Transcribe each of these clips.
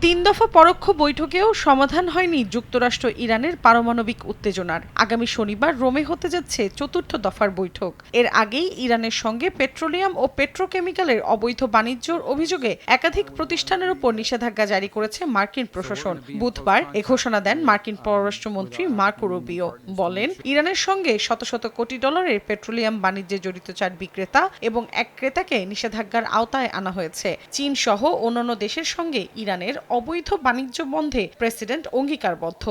তিন দফা পরোক্ষ বৈঠকেও সমাধান হয়নি যুক্তরাষ্ট্র ইরানের পারমাণবিক উত্তেজনার। আগামী শনিবার রোমে হতে যাচ্ছে চতুর্থ দফার বৈঠক। এর আগেই ইরানের সঙ্গে পেট্রোলিয়াম ও পেট্রোকেমিক্যালের অবৈধ বাণিজ্যর অভিযোগে একাধিক প্রতিষ্ঠানের উপর নিষেধাজ্ঞা জারি করেছে মার্কিন প্রশাসন। বুধবার এ ঘোষণা দেন মার্কিন পররাষ্ট্রমন্ত্রী মার্কো রুবিও। বলেন, ইরানের সঙ্গে শত শত কোটি ডলারের পেট্রোলিয়াম বাণিজ্যে জড়িত 4 বিক্রেতা এবং এক ক্রেতাকে নিষেধাজ্ঞার আওতায় আনা হয়েছে। চীন সহ অন্যান্য দেশের সঙ্গে ইরানের অবৈধ বাণিজ্য বন্ধে প্রেসিডেন্ট অঙ্গীকারবদ্ধ।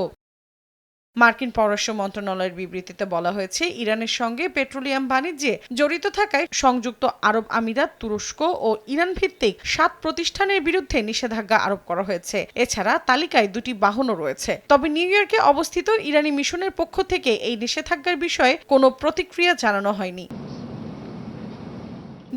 মার্কিন পররাষ্ট্র মন্ত্রণালয়ের বিবৃতিতে বলা হয়েছে, ইরানের সঙ্গে পেট্রোলিয়াম বাণিজ্যে জড়িত থাকায় সংযুক্ত আরব আমিরাত, তুরস্ক ও ইরান ভিত্তিক 7 প্রতিষ্ঠানের বিরুদ্ধে নিষেধাজ্ঞা আরোপ করা হয়েছে। এছাড়া তালিকায় 2টি বাহনও রয়েছে। তবে নিউ ইয়র্কে অবস্থিত ইরানি মিশনের পক্ষ থেকে এই নিষেধাজ্ঞার বিষয়ে কোনো প্রতিক্রিয়া জানানো হয়নি।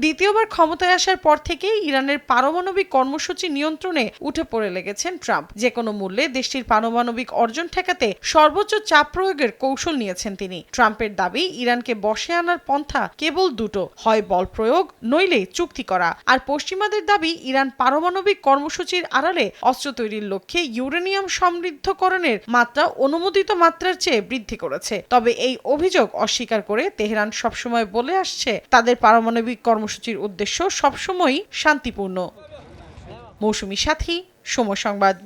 দ্বিতীয়বার ক্ষমতায় আসার পর থেকেই ইরানের পারমাণবিক কর্মসূচি নিয়ন্ত্রণে উঠে পড়ে লেগেছেন ট্রাম্প। যে কোনো মূল্যে দেশটির পারমাণবিক অর্জন ঠেকাতে সর্বোচ্চ চাপ প্রয়োগের কৌশল নিয়েছেন তিনি। ট্রাম্পের দাবি, ইরানকে বশে আনার পন্থা কেবল দুটো, হয় বল প্রয়োগ, নইলে চুক্তি করা। আর পশ্চিমাদের দাবি, ইরান পারমাণবিক কর্মসূচির আড়ালে অস্ত্র তৈরির লক্ষ্যে ইউরেনিয়াম সমৃদ্ধকরণের মাত্রা অনুমোদিত মাত্রার চেয়ে বৃদ্ধি করেছে। তবে এই অভিযোগ অস্বীকার করে তেহরান সবসময় বলে আসছে, তাদের পারমাণবিক কর্মসূচির উদ্দেশ্য সবসময়ই শান্তিপূর্ণ। মৌসুমী সাথী, সময় সংবাদ।